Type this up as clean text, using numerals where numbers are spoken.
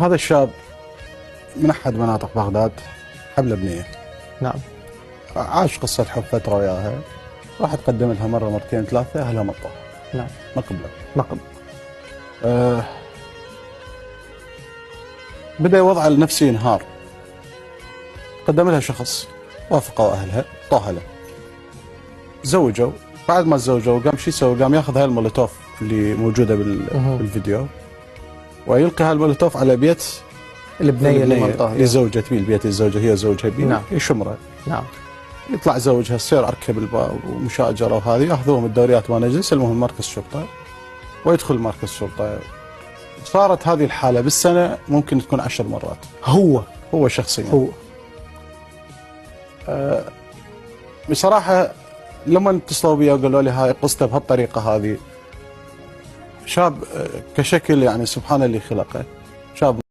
هذا الشاب من أحد مناطق بغداد، حب لبنية. نعم. عاش قصة حب فترة وياها، راح تقدم لها مرة مرتين ثلاثة، أهلها مطوها. نعم. ما قبلت. ما قبل. بدأ وضعه النفسي ينهار. قدم لها شخص، وافقوا أهلها، طاها له. تزوجوا، بعد ما تزوجوا قام شو يسوي؟ قام ياخذ هاي المولوتوف اللي موجودة بالفيديو، ويلقي هاي المولوتوف على بيت البنية اللي منطقة لزوجة بيه، البيت الزوجة هي زوجها بيه. نعم. يشمره. نعم. يطلع زوجها، تصير أركب الباب ومشاجرة وهذه، ياخذوهم الدوريات ونجلس يسلموهم مركز شرطة، ويدخل مركز شرطة. صارت هذه الحالة بالسنة ممكن تكون 10 مرات. هو شخصيا. بصراحة لما اتصلوا بي وقالوا لي هاي قصته بهالطريقة هذه، شاب كشكل يعني سبحان اللي خلقه، شاب